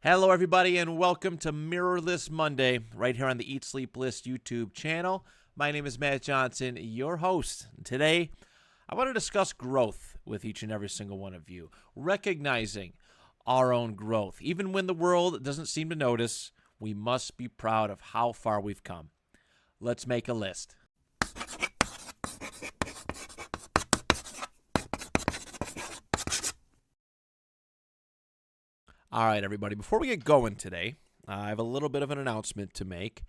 Hello, everybody, and welcome to Mirrorless Monday, right here on the Eat Sleep List YouTube channel. My name is Matt Johnson, your host. Today, I want to discuss growth with each and every single one of you, recognizing our own growth. Even when the world doesn't seem to notice, we must be proud of how far we've come. Let's make a list. All right, everybody, before we get going today, I have a little bit of an announcement to make.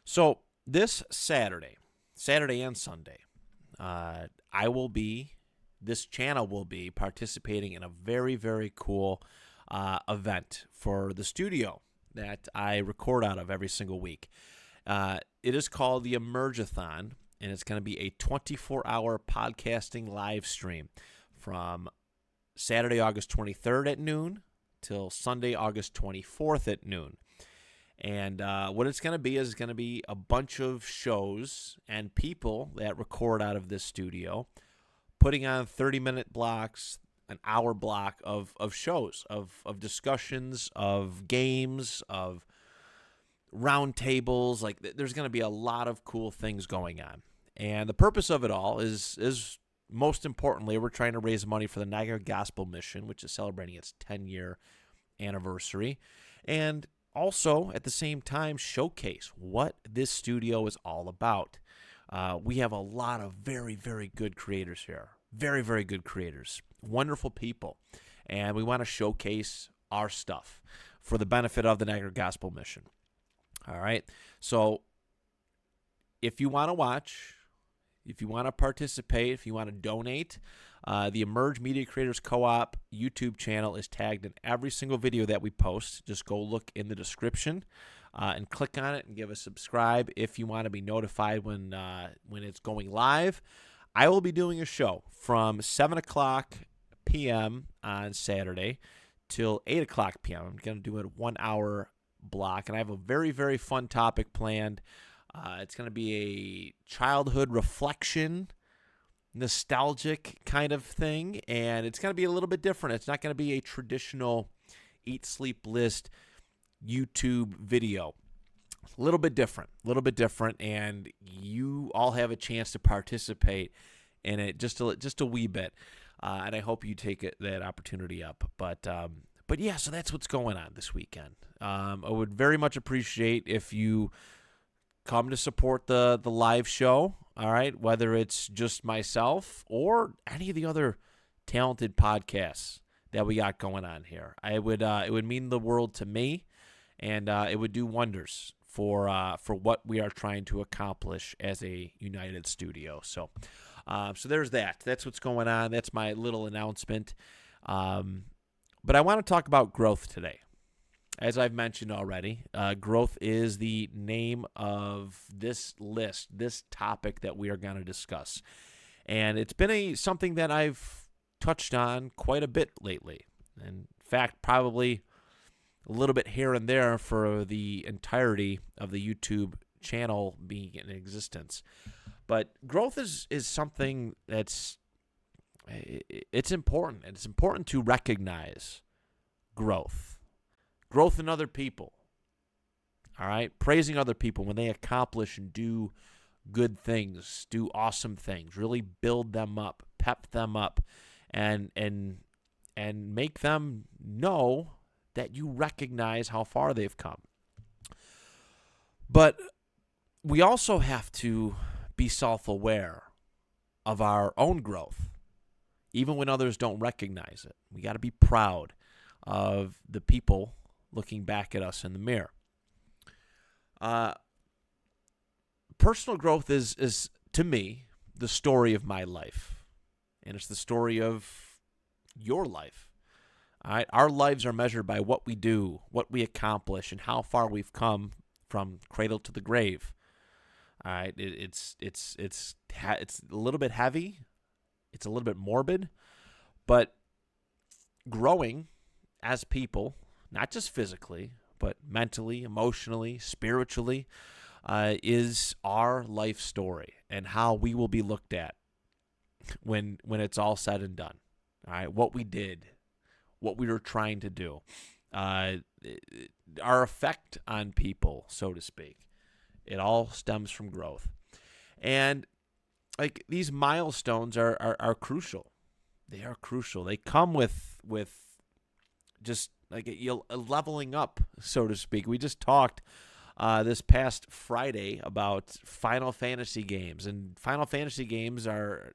So this Saturday and Sunday, this channel will be participating in a very, very cool event for the studio that I record out of every single week. It is called the Emerge-a-thon, and it's going to be a 24-hour podcasting live stream from Saturday, August 23rd at noon till Sunday, August 24th at noon. And what it's going to be is going to be a bunch of shows and people that record out of this studio, putting on 30-minute blocks, an hour block of shows, of discussions, of games, of round tables. Like, there's going to be a lot of cool things going on. And the purpose of it all is most importantly, we're trying to raise money for the Niagara Gospel Mission, which is celebrating its 10-year anniversary, and also at the same time showcase what this studio is all about. We have a lot of very, very good creators here. Very, very good creators. Wonderful people. And we want to showcase our stuff for the benefit of the Niagara Gospel Mission. All right? So if you want to watch, if you want to participate, if you want to donate, the Emerge Media Creators Co-op YouTube channel is tagged in every single video that we post. Just go look in the description and click on it and give a subscribe if you want to be notified when it's going live. I will be doing a show from 7 o'clock p.m. on Saturday till 8 o'clock p.m. I'm going to do a 1-hour block, and I have a very, very fun topic planned. It's going to be a childhood reflection, nostalgic kind of thing, and it's going to be a little bit different. It's not going to be a traditional Eat Sleep List YouTube video. A little bit different, and you all have a chance to participate in it just a wee bit, and I hope you take that opportunity up. But yeah, so that's what's going on this weekend. I would very much appreciate if you come to support the live show, all right, whether it's just myself or any of the other talented podcasts that we got going on here. It would mean the world to me, and it would do wonders for what we are trying to accomplish as a united studio. So there's that. That's what's going on. That's my little announcement. But I want to talk about growth today. As I've mentioned already, growth is the name of this list, this topic that we are going to discuss. And it's been something that I've touched on quite a bit lately. In fact, probably a little bit here and there for the entirety of the YouTube channel being in existence. But growth is something it's important. And it's important to recognize growth. Growth in other people, all right? Praising other people when they accomplish and do good things, do awesome things, really build them up, pep them up, and make them know that you recognize how far they've come. But we also have to be self-aware of our own growth, even when others don't recognize it. We got to be proud of the people looking back at us in the mirror. Personal growth is to me the story of my life, and it's the story of your life. All right, our lives are measured by what we do, what we accomplish, and how far we've come from cradle to the grave. All right, it's a little bit heavy, it's a little bit morbid, but growing as people, not just physically, but mentally, emotionally, spiritually, is our life story and how we will be looked at when it's all said and done. All right, what we did, what we were trying to do. our effect on people, so to speak. It all stems from growth. And like these milestones are crucial. They are crucial. They come with just like a leveling up, so to speak. We just talked this past Friday about Final Fantasy games, and Final Fantasy games are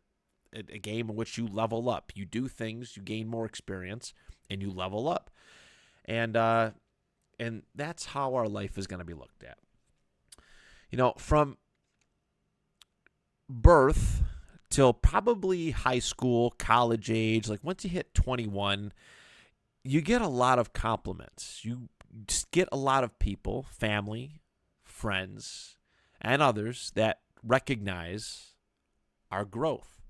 a game in which you level up. You do things, you gain more experience, and you level up. And that's how our life is going to be looked at. From birth till probably high school, college age, like once you hit 21, you get a lot of compliments. You just get a lot of people, family, friends, and others that recognize our growth.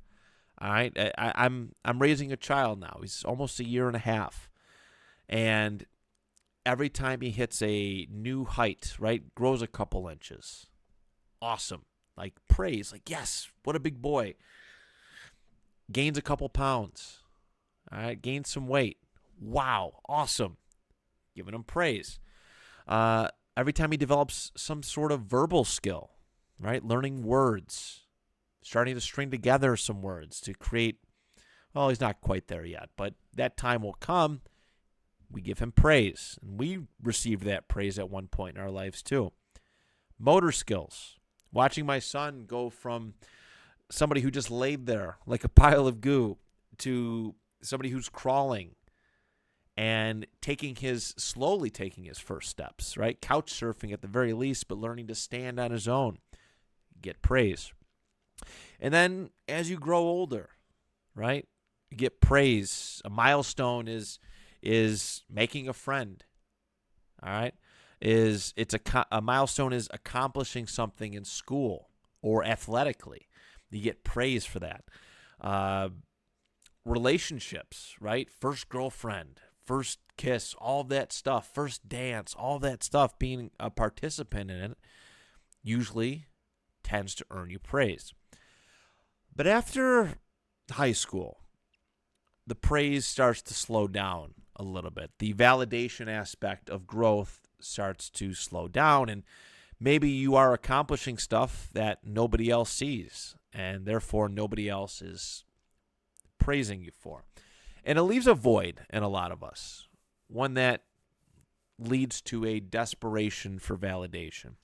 All right, I'm raising a child now. He's almost a year and a half, and every time he hits a new height, right, grows a couple inches. Awesome. Like praise, like yes, what a big boy. Gains a couple pounds. All right, gains some weight. Wow, awesome. Giving him praise. Every time he develops some sort of verbal skill, right? Learning words, starting to string together some words to create, well, he's not quite there yet, but that time will come. We give him praise, and we received that praise at one point in our lives too. Motor skills. Watching my son go from somebody who just laid there like a pile of goo to somebody who's crawling and slowly taking his first steps, right? Couch surfing at the very least, but learning to stand on his own. Get praise. And then as you grow older, right, you get praise. A milestone is making a friend, all right? A milestone is accomplishing something in school or athletically. You get praise for that. Relationships, right? First girlfriend, first kiss, all that stuff, first dance, all that stuff, being a participant in it usually tends to earn you praise. But after high school, the praise starts to slow down a little bit. The validation aspect of growth starts to slow down, and maybe you are accomplishing stuff that nobody else sees, and therefore nobody else is praising you for. And it leaves a void in a lot of us, one that leads to a desperation for validation.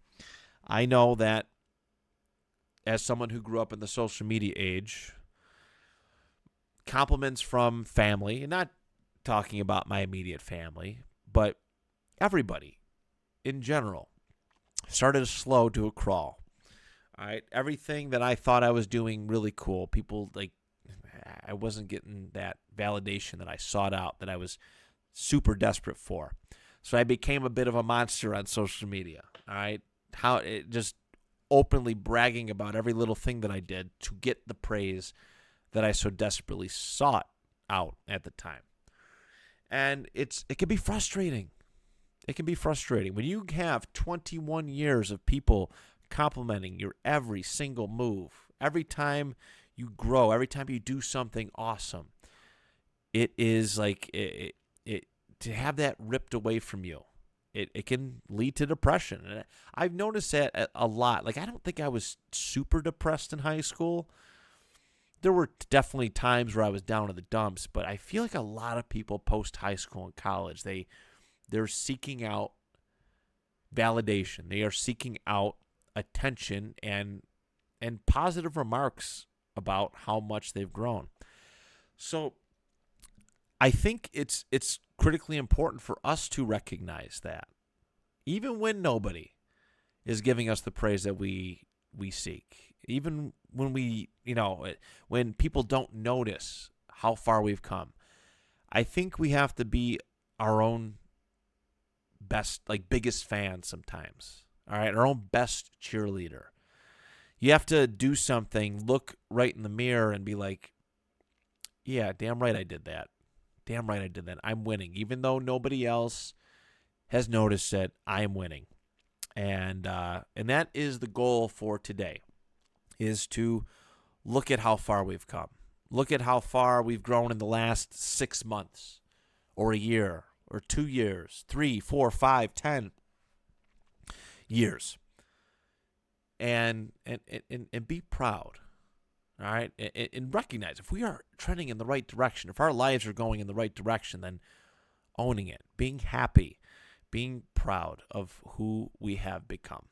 I know that as someone who grew up in the social media age, compliments from family, and not talking about my immediate family, but everybody in general, started to slow to a crawl. All right, everything that I thought I was doing really cool, people I wasn't getting that validation that I sought out, that I was super desperate for. So I became a bit of a monster on social media. All right, how it just openly bragging about every little thing that I did to get the praise that I so desperately sought out at the time. And it can be frustrating. It can be frustrating when you have 21 years of people complimenting your every single move, every time you grow, every time you do something awesome. It is like it to have that ripped away from you. It can lead to depression. And I've noticed that a lot. Like, I don't think I was super depressed in high school. There were definitely times where I was down in the dumps, but I feel like a lot of people post high school and college, they're seeking out validation. They are seeking out attention and positive remarks about how much they've grown. So I think it's critically important for us to recognize that, even when nobody is giving us the praise that we seek, even when when people don't notice how far we've come, I think we have to be our own biggest fan sometimes. All right, our own best cheerleader. You have to do something, look right in the mirror and be like, yeah, damn right I did that. Damn right I did that. I'm winning. Even though nobody else has noticed it, I am winning. And that is the goal for today, is to look at how far we've come. Look at how far we've grown in the last 6 months or a year or 2 years, 3, 4, 5, 10 years. And be proud. All right? And recognize if we are trending in the right direction, if our lives are going in the right direction, then owning it, being happy, being proud of who we have become.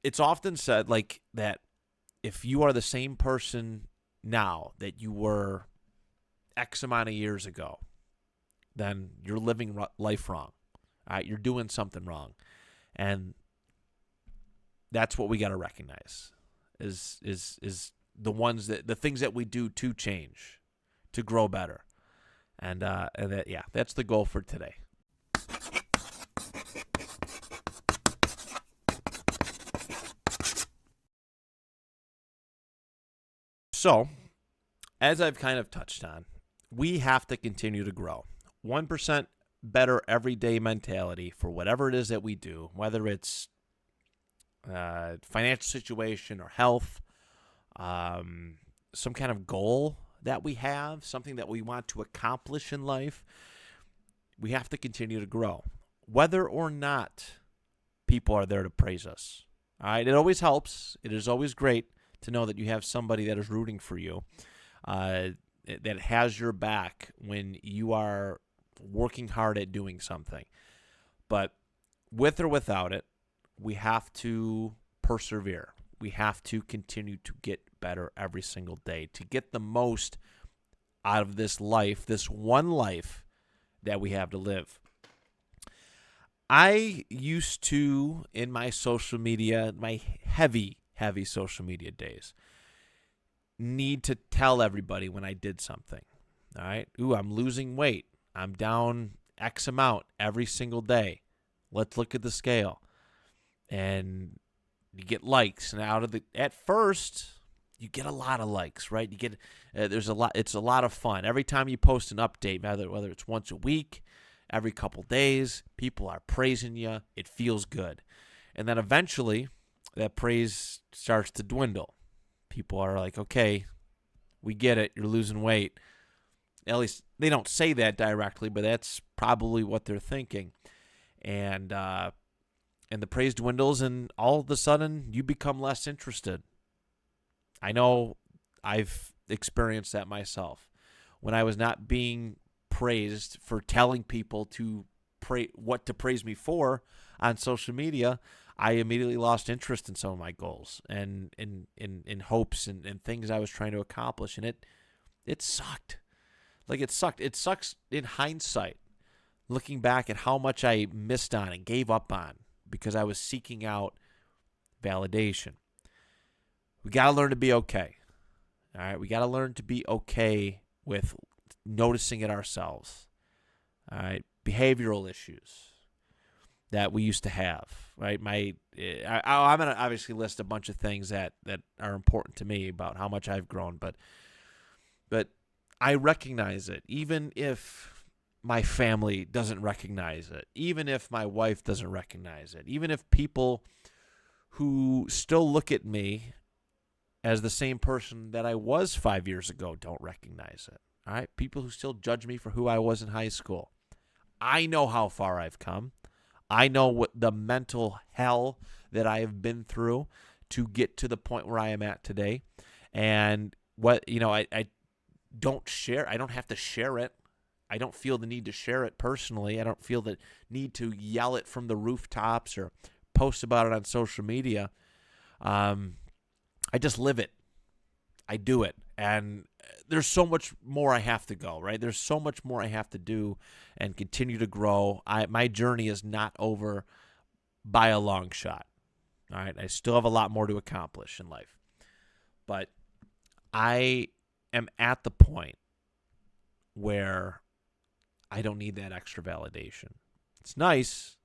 It's often said like that if you are the same person now that you were X amount of years ago, then you're living life wrong. All right? You're doing something wrong. And that's what we got to recognize is the things that we do to change, to grow better. And that's the goal for today. So, as I've kind of touched on, we have to continue to grow. 1% better everyday mentality for whatever it is that we do, whether it's financial situation or health, some kind of goal that we have, something that we want to accomplish in life. We have to continue to grow, whether or not people are there to praise us. All right, it always helps. It is always great to know that you have somebody that is rooting for you, that has your back when you are working hard at doing something. But with or without it, we have to persevere. We have to continue to get better every single day to get the most out of this life, this one life that we have to live. I used to, in my social media, my heavy social media days, need to tell everybody when I did something. All right? Ooh, I'm losing weight. I'm down X amount every single day. Let's look at the scale. And you get likes, and at first you get a lot of likes, right? You get there's a lot. It's a lot of fun every time you post an update, whether it's once a week, every couple days. People are praising you. It feels good, and then eventually that praise starts to dwindle. People are like, "Okay, we get it. You're losing weight." At least they don't say that directly, but that's probably what they're thinking, and the praise dwindles, and all of a sudden, you become less interested. I know I've experienced that myself. When I was not being praised for telling people what to praise me for on social media, I immediately lost interest in some of my goals and in hopes and things I was trying to accomplish, and it sucked. Like, it sucked. It sucks in hindsight, looking back at how much I missed on and gave up on, because I was seeking out validation. We got to learn to be okay. All right? We got to learn to be okay with noticing it ourselves. All right? Behavioral issues that we used to have, right? I'm going to obviously list a bunch of things that are important to me about how much I've grown, but I recognize it, even if my family doesn't recognize it, even if my wife doesn't recognize it, even if people who still look at me as the same person that I was 5 years ago don't recognize it. All right? People who still judge me for who I was in high school. I know how far I've come. I know what the mental hell that I have been through to get to the point where I am at today. And I don't share. I don't have to share it. I don't feel the need to share it personally. I don't feel the need to yell it from the rooftops or post about it on social media. I just live it. I do it. And there's so much more I have to go, right? There's so much more I have to do and continue to grow. My journey is not over by a long shot. All right? I still have a lot more to accomplish in life. But I am at the point where I don't need that extra validation. It's nice,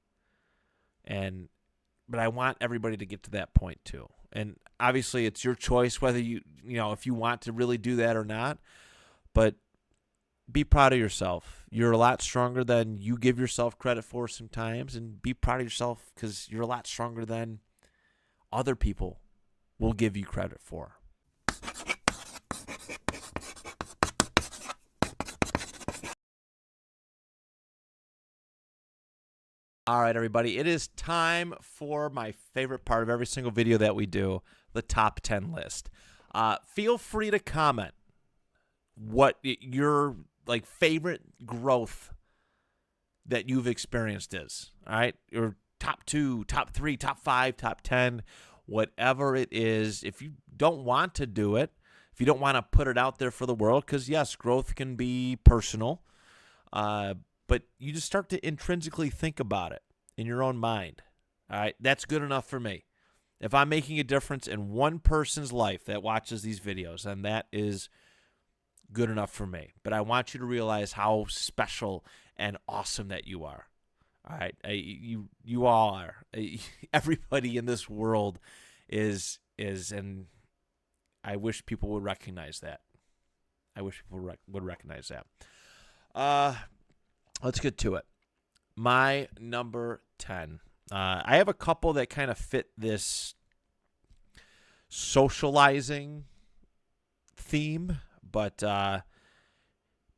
but I want everybody to get to that point too. And obviously, it's your choice whether if you want to really do that or not. But be proud of yourself. You're a lot stronger than you give yourself credit for sometimes, and be proud of yourself because you're a lot stronger than other people will give you credit for. All right, everybody. It is time for my favorite part of every single video that we do, the top 10 list. Feel free to comment what your favorite growth that you've experienced is. All right, your top 2, top 3, top 5, top 10, whatever it is. If you don't want to do it, if you don't want to put it out there for the world, because yes, growth can be personal, but you just start to intrinsically think about it in your own mind. All right, that's good enough for me. If I'm making a difference in one person's life that watches these videos, then that is good enough for me. But I want you to realize how special and awesome that you are. All right, you all are. Everybody in this world is, and I wish people would recognize that. I wish people would recognize that. Let's get to it. My number 10. I have a couple that kind of fit this socializing theme, but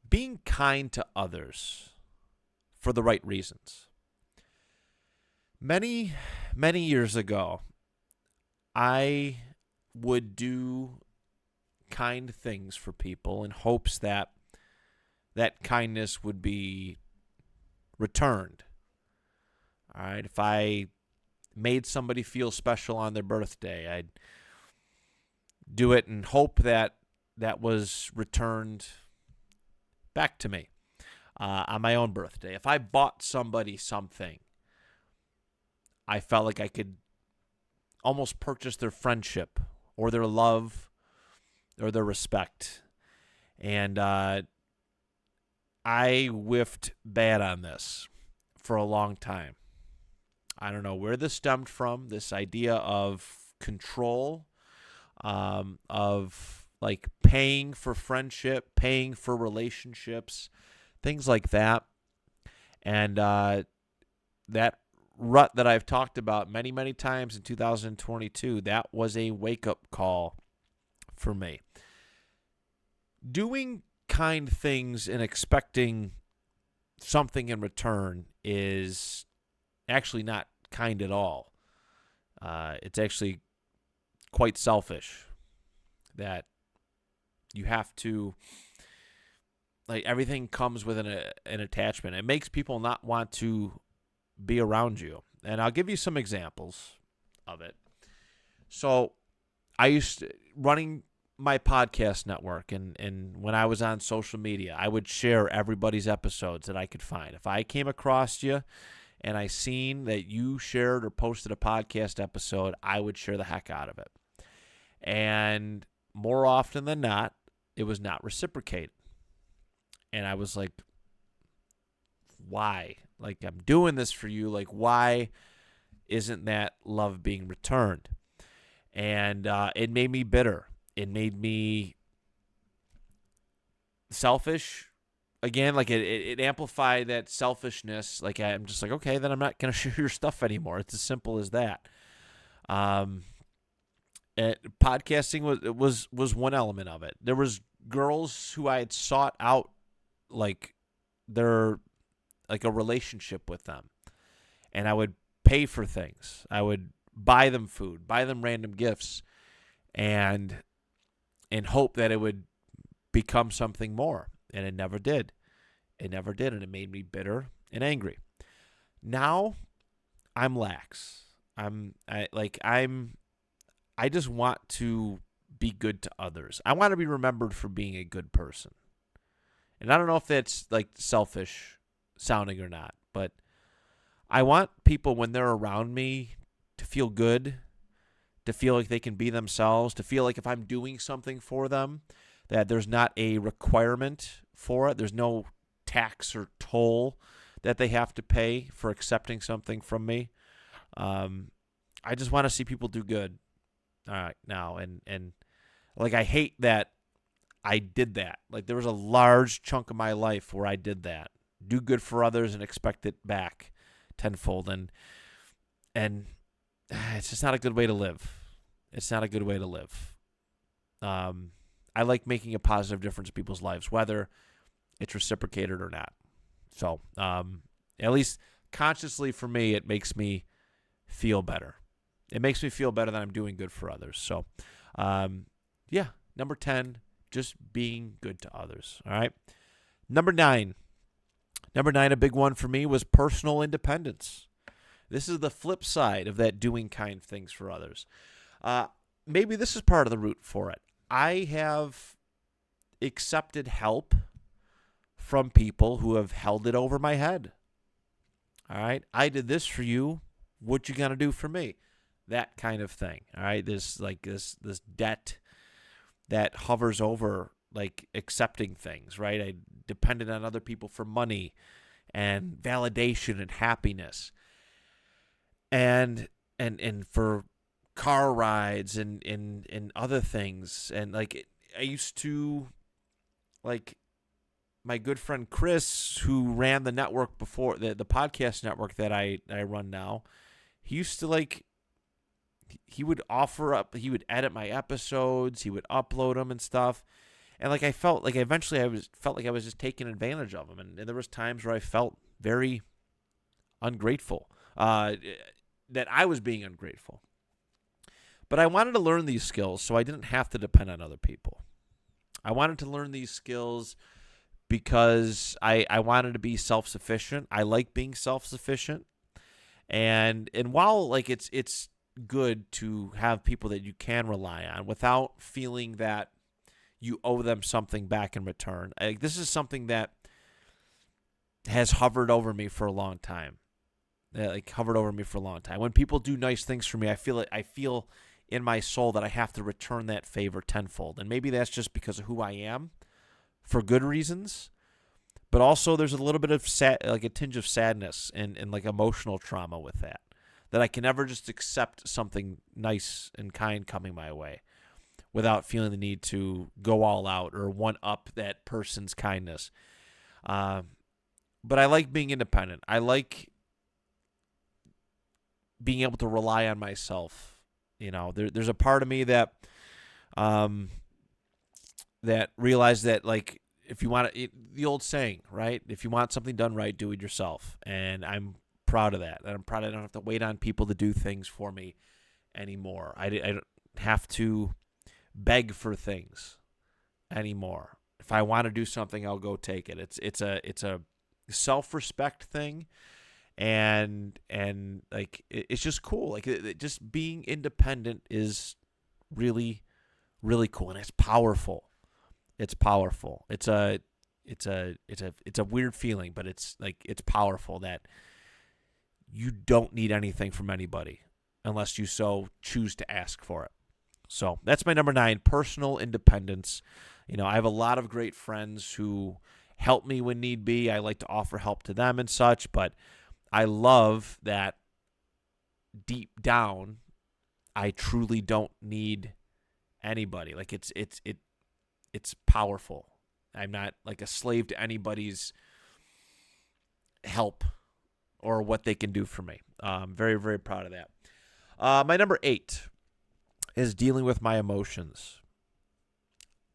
being kind to others for the right reasons. Many, many years ago, I would do kind things for people in hopes that that kindness would be returned. All right, if I made somebody feel special on their birthday, I'd do it and hope that that was returned back to me on my own birthday. If I bought somebody something, I felt like I could almost purchase their friendship or their love or their respect. And I whiffed bad on this for a long time. I don't know where this stemmed from, this idea of control, of like paying for friendship, paying for relationships, things like that. And that rut that I've talked about many, many times in 2022, that was a wake-up call for me. Doing kind things and expecting something in return is actually not kind at all. It's actually quite selfish that you have to, like, everything comes with an attachment. It makes people not want to be around you. And I'll give you some examples of it. So I used to, running my podcast network, and when I was on social media, I would share everybody's episodes that I could find. If I came across you and I seen that you shared or posted a podcast episode, I would share the heck out of it. And more often than not, it was not reciprocated. And I was like, why? Like, I'm doing this for you. Like, why isn't that love being returned? And it made me bitter. It made me selfish. Again, like it amplified that selfishness. Like, I'm just like, okay, then I'm not going to share your stuff anymore. It's as simple as that. Podcasting was one element of it. There was girls who I had sought out, like a relationship with them, and I would pay for things. I would buy them food, buy them random gifts, and hope that it would become something more. And it never did. It never did, and it made me bitter and angry. Now, I'm lax. I just want to be good to others. I want to be remembered for being a good person. And I don't know if that's like selfish sounding or not, but I want people, when they're around me, to feel good, to feel like they can be themselves, to feel like if I'm doing something for them, that there's not a requirement for it. There's no tax or toll that they have to pay for accepting something from me. I just want to see people do good. All right, now, and like, I hate that I did that. Like, there was a large chunk of my life where I did that. Do good for others and expect it back tenfold. And it's just not a good way to live. It's not a good way to live. I like making a positive difference in people's lives, whether it's reciprocated or not. So, at least consciously for me, it makes me feel better. It makes me feel better that I'm doing good for others. So, yeah, number 10, just being good to others. All right. Number 9, a big one for me was personal independence. This is the flip side of that doing kind things for others. Maybe this is part of the root for it. I have accepted help from people who have held it over my head. All right. I did this for you. What you gonna do for me? That kind of thing. All right. This debt that hovers over like accepting things, right? I depended on other people for money and validation and happiness. And for car rides and other things. And like I used to, like, my good friend Chris, who ran the network before, the podcast network that I run now, he used to, like, he would edit my episodes, he would upload them and stuff. And like I felt like eventually I was just taking advantage of him. And there was times where I felt very ungrateful, that I was being ungrateful. But I wanted to learn these skills so I didn't have to depend on other people. I wanted to learn these skills because I wanted to be self-sufficient. I like being self-sufficient. And while like it's good to have people that you can rely on without feeling that you owe them something back in return. This is something that has hovered over me for a long time. When people do nice things for me, I feel in my soul that I have to return that favor tenfold. And maybe that's just because of who I am, for good reasons. But also there's a little bit of a tinge of sadness and like emotional trauma with that I can never just accept something nice and kind coming my way without feeling the need to go all out or one up that person's kindness. But I like being independent. I like being able to rely on myself. You know, there's a part of me that that realized that, like, if you want the old saying, right? If you want something done right, do it yourself. And I'm proud of that. And I'm proud I don't have to wait on people to do things for me anymore. I don't have to beg for things anymore. If I want to do something, I'll go take it. It's a self-respect thing. And like it's just cool. Like just being independent is really, really cool, and it's powerful. It's powerful. It's a weird feeling, but it's powerful that you don't need anything from anybody unless you so choose to ask for it. So that's my number 9, personal independence. You know, I have a lot of great friends who help me when need be. I like to offer help to them and such, but I love that deep down, I truly don't need anybody. Like it's powerful. I'm not like a slave to anybody's help or what they can do for me. I'm very, very proud of that. My number 8 is dealing with my emotions.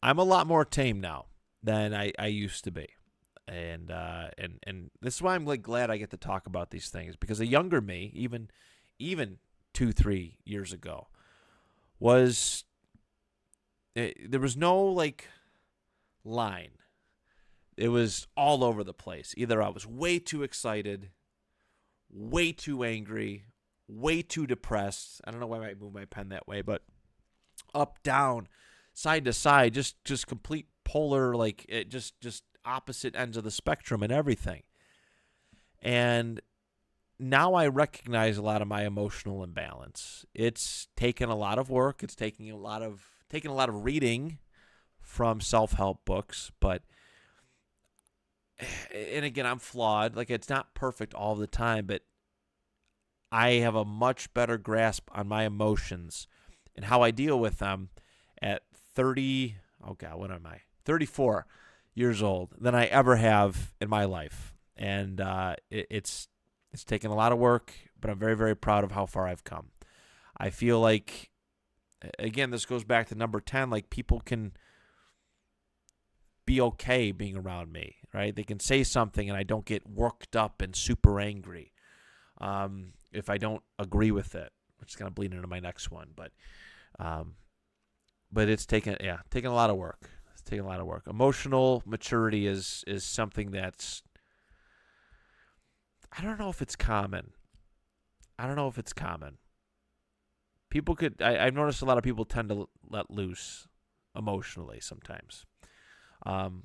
I'm a lot more tame now than I used to be. And this is why I'm like glad I get to talk about these things, because a younger me, even 2-3 years ago, there was no like line. It was all over the place. Either I was way too excited, way too angry, way too depressed. I don't know why I might move my pen that way, but up, down, side to side, just complete polar, like it just opposite ends of the spectrum and everything. And now I recognize a lot of my emotional imbalance. It's taken a lot of work. It's taken a lot of reading from self-help books, but and again, I'm flawed. Like, it's not perfect all the time, but I have a much better grasp on my emotions and how I deal with them at 34 years old than I ever have in my life. And it's taken a lot of work, but I'm very, very proud of how far I've come. I feel like, again, this goes back to number 10, like people can be okay being around me, right? They can say something and I don't get worked up and super angry. if I don't agree with it, which is going to bleed into my next one. But it's taken a lot of work. It's taken a lot of work. Emotional maturity is something that's, I don't know if it's common. People I've noticed a lot of people tend to let loose emotionally sometimes. And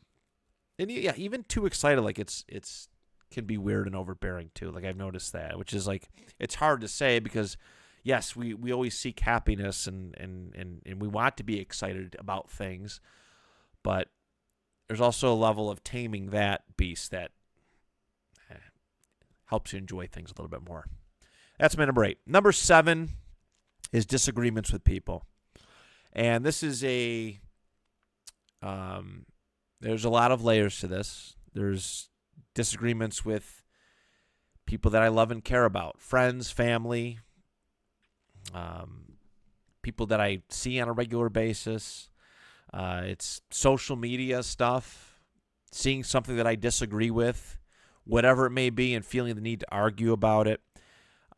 even too excited, like it's can be weird and overbearing too. Like I've noticed that, which is like, it's hard to say because yes, we always seek happiness and we want to be excited about things, but there's also a level of taming that beast that helps you enjoy things a little bit more. That's my number 8. Number 7 is disagreements with people. And this is there's a lot of layers to this. There's disagreements with people that I love and care about, friends, family, people that I see on a regular basis. It's social media stuff, seeing something that I disagree with, whatever it may be, and feeling the need to argue about it.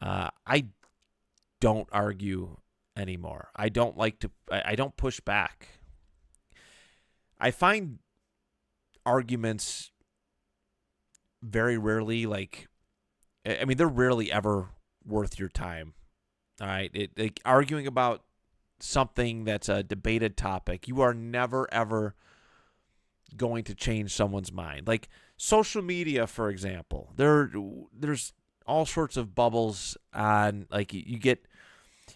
I don't argue anymore. I don't push back. I find arguments very rarely, they're rarely ever worth your time. All right. Arguing about something that's a debated topic, you are never, ever going to change someone's mind. Like social media, for example, there's all sorts of bubbles on, like you get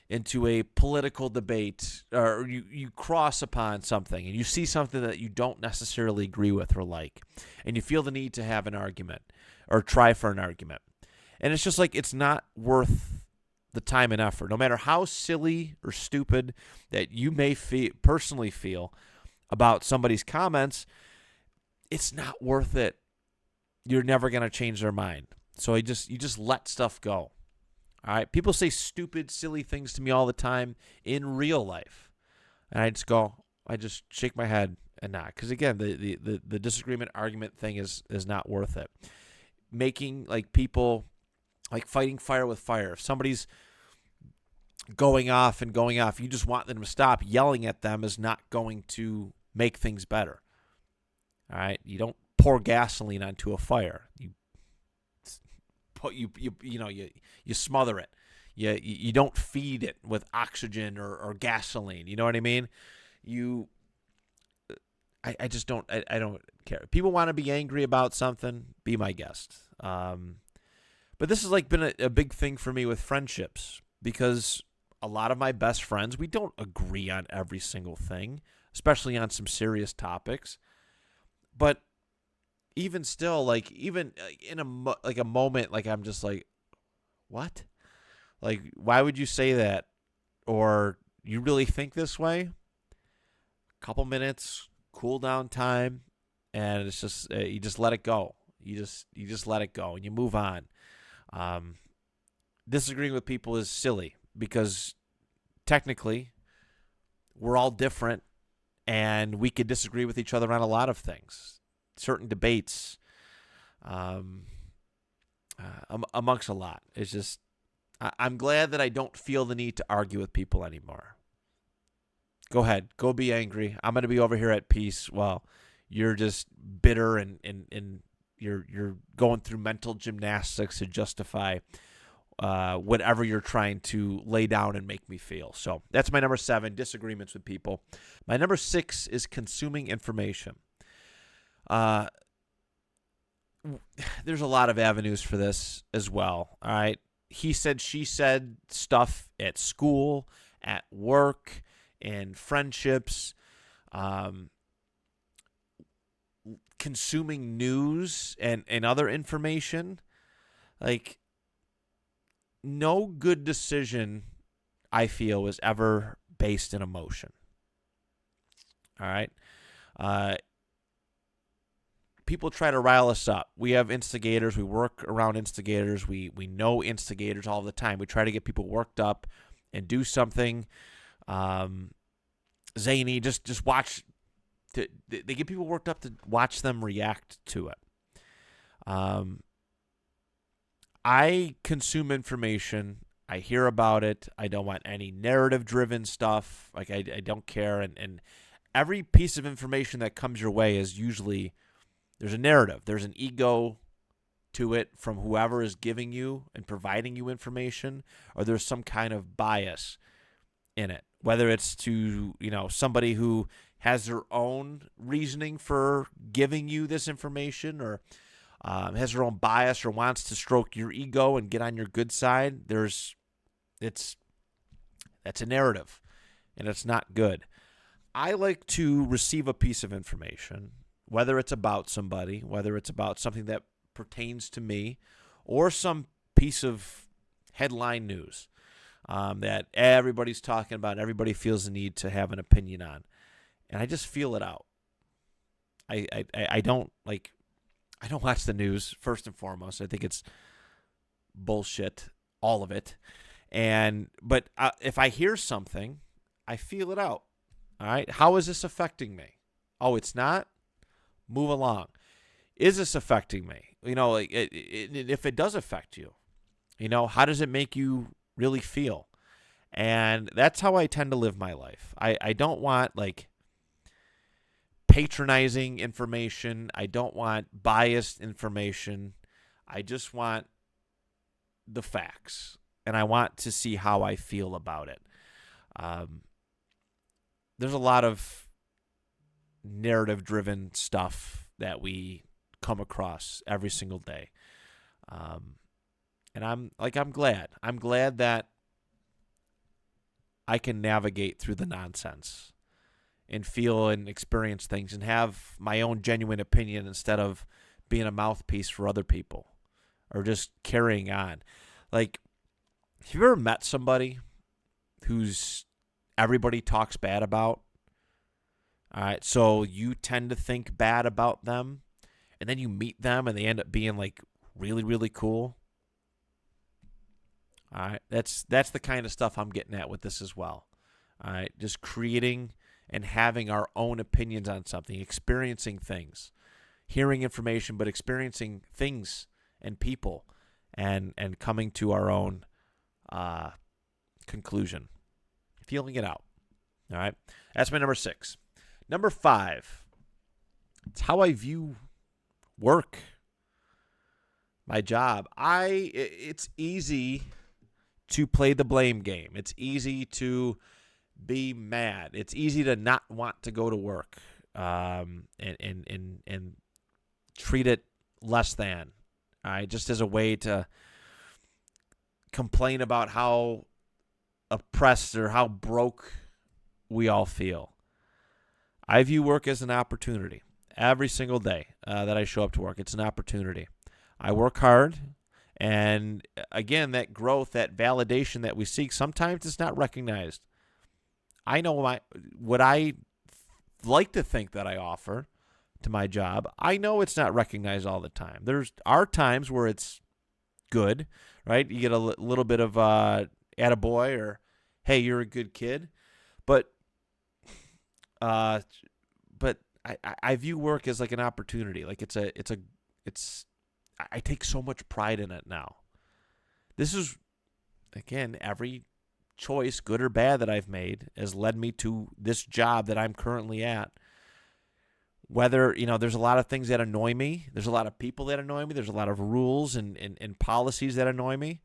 into a political debate or you cross upon something and you see something that you don't necessarily agree with or like, and you feel the need to have an argument or try for an argument. And it's just like, it's not worth the time and effort, no matter how silly or stupid that you may personally feel about somebody's comments. It's not worth it. You're never going to change their mind. So you just let stuff go. All right. People say stupid, silly things to me all the time in real life. And I just shake my head and not. Because again, the disagreement argument thing is not worth it. Making people like fighting fire with fire. If somebody's going off, you just want them to stop. Yelling at them is not going to make things better. All right. You don't pour gasoline onto a fire. You smother it. You don't feed it with oxygen or gasoline. You know what I mean? I just don't. I don't care. People want to be angry about something. Be my guest. But this has been a big thing for me with friendships, because a lot of my best friends, we don't agree on every single thing, especially on some serious topics. But even still, even in a moment, I'm just like, what? Like, why would you say that? Or you really think this way? A couple minutes, cool down time, and it's just you just let it go. You just let it go and you move on. Disagreeing with people is silly because technically we're all different and we could disagree with each other on a lot of things, certain debates, amongst a lot. It's just, I'm glad that I don't feel the need to argue with people anymore. Go ahead, go be angry. I'm going to be over here at peace while you're just bitter and you're going through mental gymnastics to justify whatever you're trying to lay down and make me feel. So that's my number 7, disagreements with people. My number 6 is consuming information. There's a lot of avenues for this as well. All right. He said, she said stuff at school, at work, in friendships, consuming news and other information. No good decision, I feel, was ever based in emotion. All right. People try to rile us up. We have instigators. We work around instigators. We know instigators all the time. We try to get people worked up and do something zany. Just watch. They get people worked up to watch them react to it. I consume information. I hear about it. I don't want any narrative-driven stuff. Like I don't care. And every piece of information that comes your way is usually there's a narrative. There's an ego to it from whoever is giving you and providing you information, or there's some kind of bias in it. Whether it's to somebody who has their own reasoning for giving you this information, or has their own bias, or wants to stroke your ego and get on your good side. That's a narrative, and it's not good. I like to receive a piece of information, whether it's about somebody, whether it's about something that pertains to me, or some piece of headline news that everybody's talking about and everybody feels the need to have an opinion on. And I just feel it out. I don't watch the news, first and foremost. I think it's bullshit, all of it. But if I hear something, I feel it out. All right? How is this affecting me? Oh, it's not? Move along. Is this affecting me? If it does affect you, how does it make you really feel? And that's how I tend to live my life. I don't want patronizing information. I don't want biased information. I just want the facts, and I want to see how I feel about it. There's a lot of narrative-driven stuff that we come across every single day, and I'm glad. I'm glad that I can navigate through the nonsense and feel and experience things and have my own genuine opinion instead of being a mouthpiece for other people or just carrying on. Have you ever met somebody who's everybody talks bad about? All right, so you tend to think bad about them, and then you meet them and they end up being really, really cool. All right, that's the kind of stuff I'm getting at with this as well. All right, just creating and having our own opinions on something, experiencing things, hearing information, but experiencing things and people, and coming to our own conclusion, feeling it out. All right, that's my number 6. Number 5, it's how I view work, my job. It's easy to play the blame game. It's easy to be mad. It's easy to not want to go to work, and treat it less than. Just as a way to complain about how oppressed or how broke we all feel. I view work as an opportunity. Every single day that I show up to work, it's an opportunity. I work hard, and again, that growth, that validation that we seek, sometimes it's not recognized. I know what I like to think that I offer to my job. I know it's not recognized all the time. There are times where it's good, right? You get a little bit of attaboy, or hey, you're a good kid. But I view work as an opportunity. I take so much pride in it now. This is, again, every choice, good or bad, that I've made has led me to this job that I'm currently at. Whether, there's a lot of things that annoy me. There's a lot of people that annoy me. There's a lot of rules and policies that annoy me.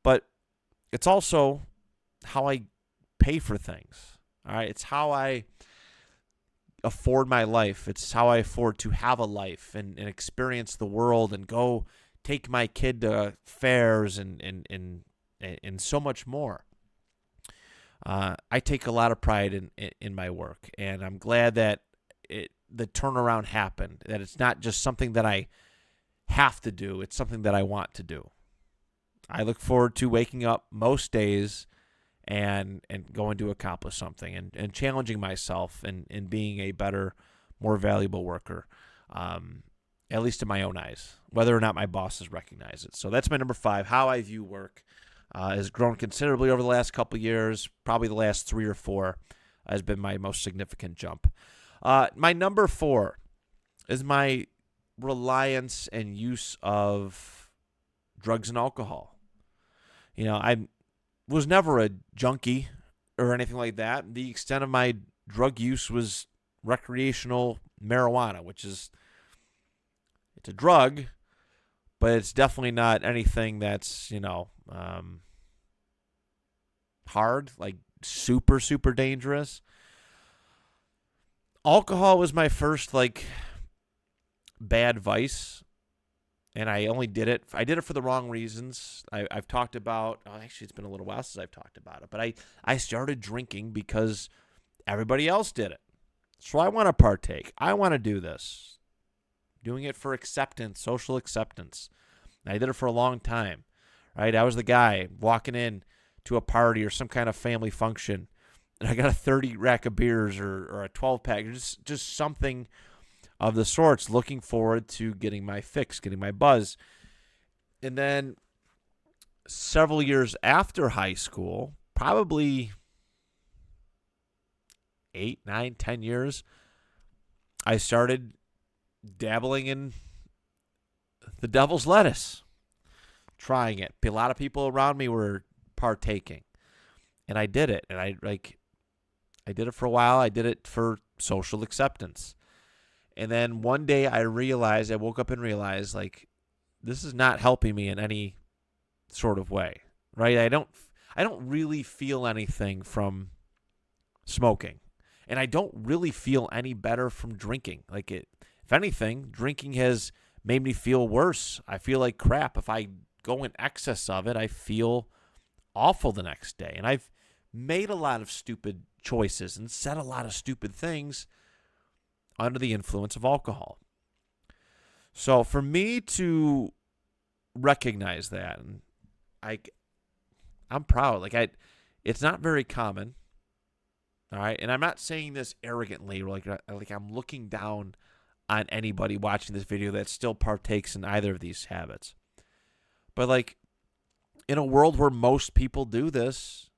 But it's also how I pay for things. All right. It's how I afford my life. It's how I afford to have a life and experience the world and go take my kid to fairs and so much more. I take a lot of pride in my work, and I'm glad that the turnaround happened, that it's not just something that I have to do. It's something that I want to do. I look forward to waking up most days and going to accomplish something and challenging myself and being a better, more valuable worker, at least in my own eyes, whether or not my bosses recognize it. So that's my number 5. How I view work has grown considerably over the last couple of years. Probably the last 3 or 4 has been my most significant jump. My number 4 is my reliance and use of drugs and alcohol. I was never a junkie or anything like that. The extent of my drug use was recreational marijuana, which it's a drug, but it's definitely not anything that's, hard, like super, super dangerous. Alcohol was my first, bad vice, and I did it for the wrong reasons. I've talked about, actually, it's been a little while since I've talked about it, but I started drinking because everybody else did it. So I want to partake. I want to do this. Doing it for acceptance, social acceptance. And I did it for a long time, right? I was the guy walking in to a party or some kind of family function, and I got a 30 rack of beers or a 12 pack, just something of the sorts, looking forward to getting my fix, getting my buzz. And then several years after high school, probably 8, 9, 10 years, I started dabbling in the devil's lettuce, trying it. A lot of people around me were partaking, and I did it. And I did it for a while. I did it for social acceptance. And then one day I woke up and realized, this is not helping me in any sort of way, right? I don't really feel anything from smoking, and I don't really feel any better from drinking. If anything, drinking has made me feel worse. I feel like crap. If I go in excess of it, I feel awful the next day. And I've made a lot of stupid choices and said a lot of stupid things under the influence of alcohol. So for me to recognize that, and I'm proud. It's not very common. All right, and I'm not saying this arrogantly, like I'm looking down on anybody watching this video that still partakes in either of these habits. But in a world where most people do this,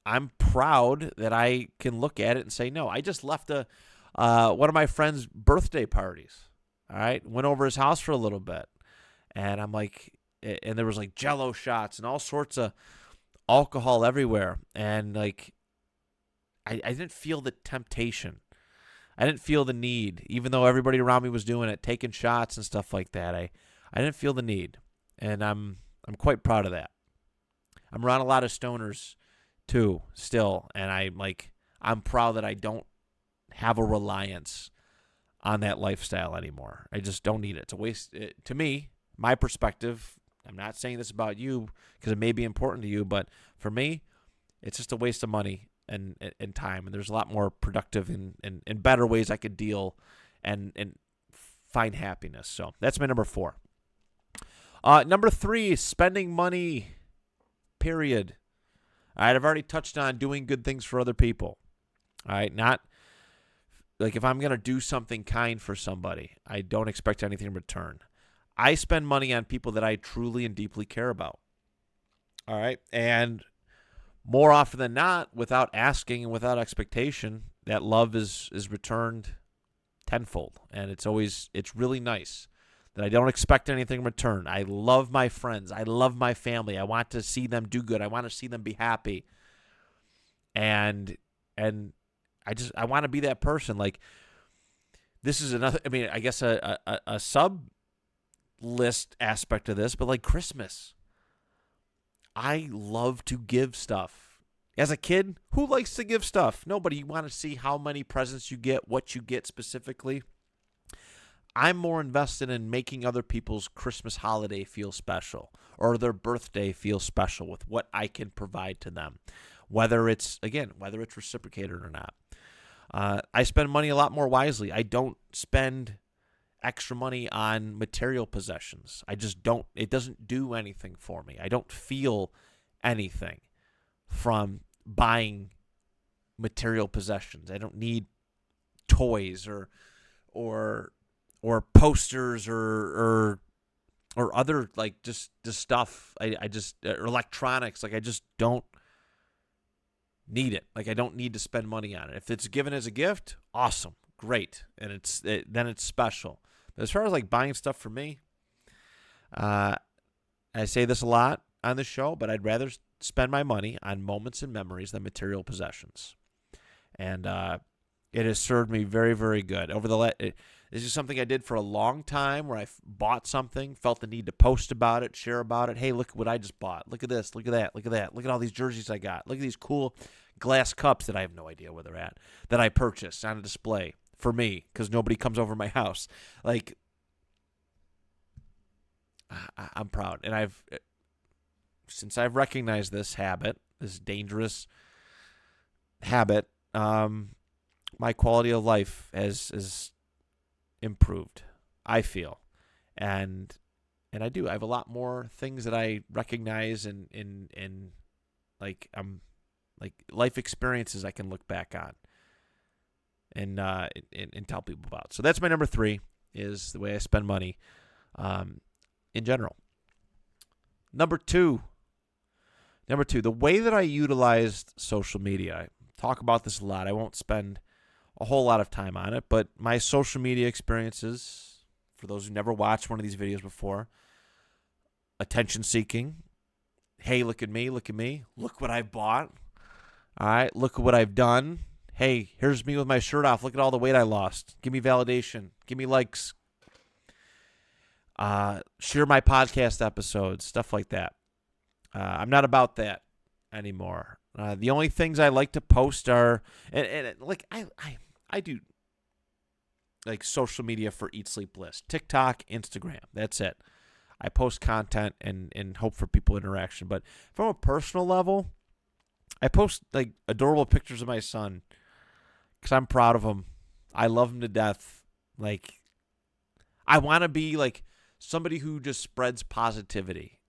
I'm proud that I can look at it and say, no, I just left one of my friend's birthday parties. All right, went over his house for a little bit, and and there was Jell-O shots and all sorts of alcohol everywhere, and I didn't feel the temptation. I didn't feel the need, even though everybody around me was doing it, taking shots and stuff like that. I didn't feel the need, and I'm quite proud of that. I'm around a lot of stoners too, still, and I'm proud that I don't have a reliance on that lifestyle anymore. I just don't need it. It's a waste. To me, my perspective, I'm not saying this about you because it may be important to you, but for me, it's just a waste of money and time. And there's a lot more productive and better ways I could deal and find happiness. So that's my number 4. Number 3, spending money, period. All right, I've already touched on doing good things for other people. All right, not if I'm going to do something kind for somebody, I don't expect anything in return. I spend money on people that I truly and deeply care about. All right, and more often than not, without asking and without expectation, that love is returned tenfold. And it's really nice that I don't expect anything in return. I love my friends. I love my family. I want to see them do good. I want to see them be happy. And I want to be that person. This is another, I guess a sub list aspect of this, but Christmas. I love to give stuff. As a kid, who likes to give stuff? Nobody. You want to see how many presents you get, what you get specifically. I'm more invested in making other people's Christmas holiday feel special or their birthday feel special with what I can provide to them, whether it's reciprocated or not. I spend money a lot more wisely. I don't spend extra money on material possessions. I just don't. It doesn't do anything for me. I don't feel anything from buying material possessions. I don't need toys or posters or other just stuff. I just or electronics. I just don't need it. I don't need to spend money on it. If it's given as a gift, awesome, great, and then it's special. But as far as buying stuff for me, I say this a lot on the show, but I'd rather spend my money on moments and memories than material possessions. And it has served me very, very good. This is something I did for a long time where I bought something, felt the need to post about it, share about it. Hey, look what I just bought. Look at this. Look at that. Look at that. Look at all these jerseys I got. Look at these cool glass cups that I have no idea where they're at that I purchased on a display for me because nobody comes over my house. Like, I'm proud. And since I've recognized this habit, this dangerous habit, my quality of life has improved, I feel. And I do. I have a lot more things that I recognize and like life experiences I can look back on and tell people about. So that's my number 3 is the way I spend money in general. Number two, the way that I utilized social media. I talk about this a lot. I won't spend a whole lot of time on it, but my social media experiences, for those who never watched one of these videos before, attention seeking. Hey, look at me, look what I bought. All right, look at what I've done. Hey, here's me with my shirt off. Look at all the weight I lost. Give me validation. Give me likes. Share my podcast episodes, stuff like that. I'm not about that anymore. The only things I like to post are, and like I do like social media for Eat, Sleep, Bliss, TikTok, Instagram. That's it. I post content and hope for people interaction. But from a personal level, I post like adorable pictures of my son because I'm proud of him. I love him to death. Like, I want to be like somebody who just spreads positivity.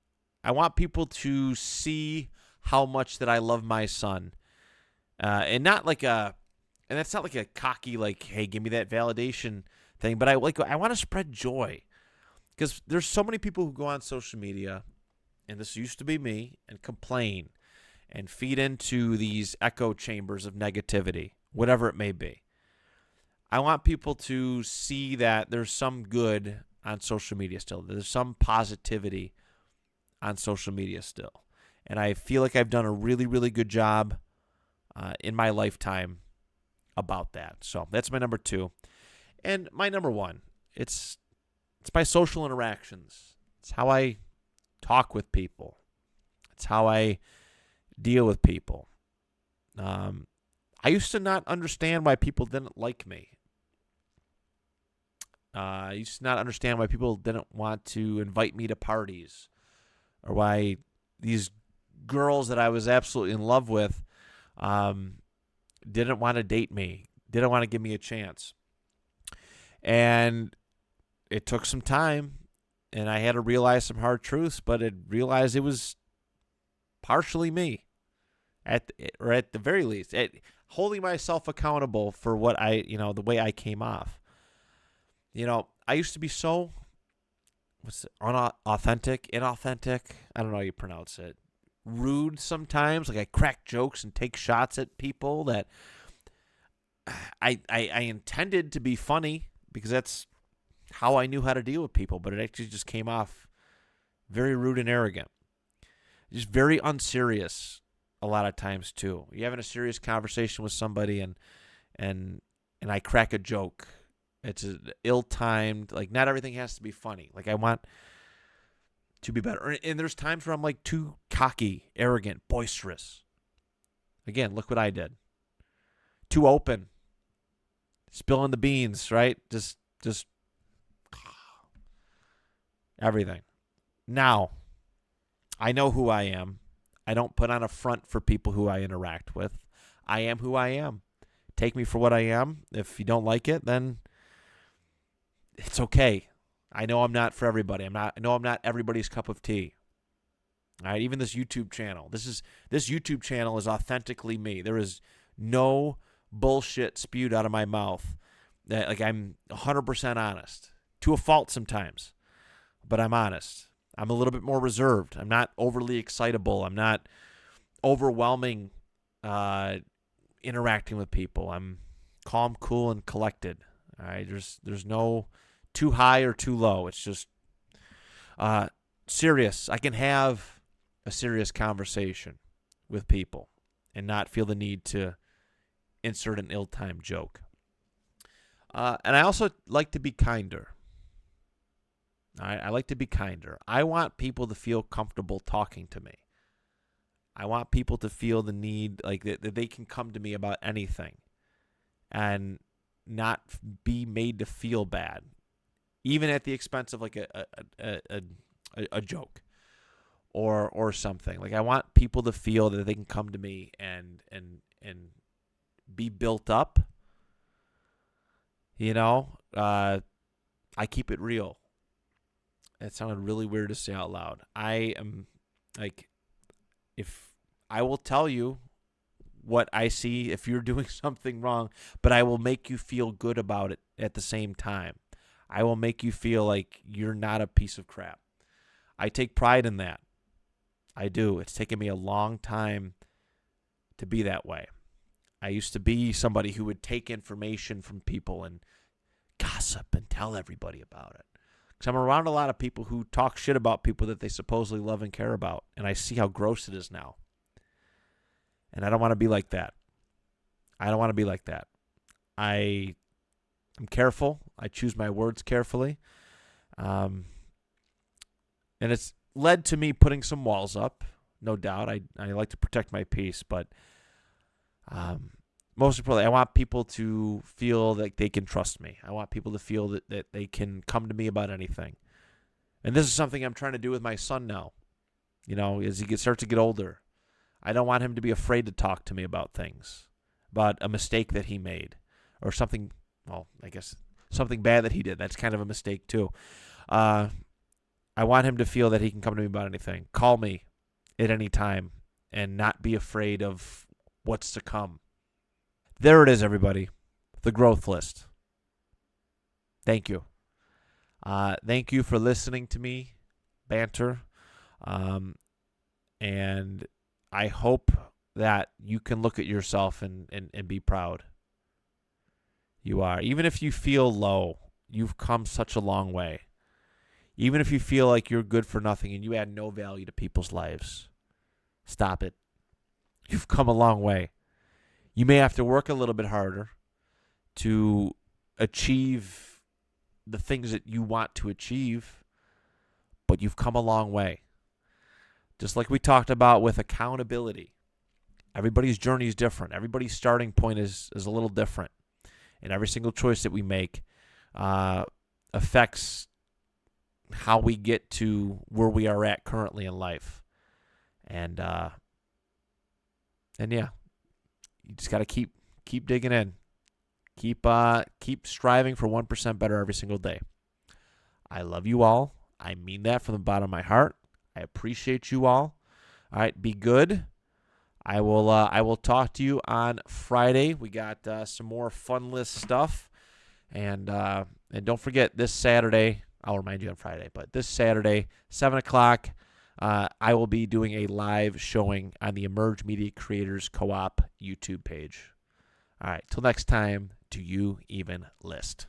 I want people to see how much that I love my son, and not like and that's not like a cocky like, hey, give me that validation thing. But I want to spread joy because there's so many people who go on social media, and this used to be me, and complain and feed into these echo chambers of negativity, whatever it may be. I want people to see that there's some good on social media still. There's some positivity on social media still. And I feel like I've done a really, really good job in my lifetime about that. So that's my number 2. And my number 1, it's my social interactions. It's how I talk with people. It's how I deal with people. I used to not understand why people didn't like me. I used to not understand why people didn't want to invite me to parties, or why these girls that I was absolutely in love with didn't want to date me, didn't want to give me a chance. And it took some time, and I had to realize some hard truths, but I realized it was partially me, at the very least, holding myself accountable for what the way I came off. I used to be so inauthentic. I don't know how you pronounce it. Rude sometimes. Like I crack jokes and take shots at people that I intended to be funny because that's how I knew how to deal with people, but it actually just came off very rude and arrogant. Just very unserious a lot of times too. You're having a serious conversation with somebody and I crack a joke. It's ill-timed. Like, not everything has to be funny. Like, I want to be better. And there's times where I'm like too cocky, arrogant, boisterous. Again, look what I did. Too open. Spilling the beans, right? Just everything. Now, I know who I am. I don't put on a front for people who I interact with. I am who I am. Take me for what I am. If you don't like it, then it's okay. I know I'm not for everybody. I know I'm not everybody's cup of tea. All right, even this YouTube channel. This YouTube channel is authentically me. There is no bullshit spewed out of my mouth. Like, I'm 100% honest, to a fault sometimes, but I'm honest. I'm a little bit more reserved. I'm not overly excitable. I'm not overwhelming interacting with people. I'm calm, cool, and collected. All right, there's no too high or too low. It's just serious. I can have a serious conversation with people and not feel the need to insert an ill-timed joke. And I also like to be kinder. All right? I like to be kinder. I want people to feel comfortable talking to me. I want people to feel the need, like that they can come to me about anything and not be made to feel bad, even at the expense of like a joke or something. Like I want people to feel that they can come to me and be built up. You know, I keep it real. That sounded really weird to say out loud. I am like, if I will tell you what I see if you're doing something wrong, but I will make you feel good about it at the same time. I will make you feel like you're not a piece of crap. I take pride in that. I do. It's taken me a long time to be that way. I used to be somebody who would take information from people and gossip and tell everybody about it. Because I'm around a lot of people who talk shit about people that they supposedly love and care about, and I see how gross it is now. And I don't want to be like that. I don't want to be like that. I am careful. I choose my words carefully. And it's led to me putting some walls up, no doubt. I like to protect my peace, but most importantly, I want people to feel like they can trust me. I want people to feel that they can come to me about anything. And this is something I'm trying to do with my son now. You know, as he starts to get older, I don't want him to be afraid to talk to me about things, about a mistake that he made or something, well, I guess something bad that he did. That's kind of a mistake too. I want him to feel that he can come to me about anything. Call me at any time and not be afraid of what's to come. There it is, everybody. The growth list. Thank you. Thank you for listening to me banter. And I hope that you can look at yourself and be proud. You are. Even if you feel low, you've come such a long way. Even if you feel like you're good for nothing and you add no value to people's lives, stop it. You've come a long way. You may have to work a little bit harder to achieve the things that you want to achieve, but you've come a long way. Just like we talked about with accountability. Everybody's journey is different. Everybody's starting point is a little different. And every single choice that we make affects how we get to where we are at currently in life. And yeah, you just got to keep digging in. Keep striving for 1% better every single day. I love you all. I mean that from the bottom of my heart. I appreciate you all. All right, be good. I will talk to you on Friday. We got some more fun list stuff, and don't forget this Saturday. I'll remind you on Friday, but this Saturday, 7:00, I will be doing a live showing on the Emerge Media Creators Co-op YouTube page. All right, till next time, do you even list?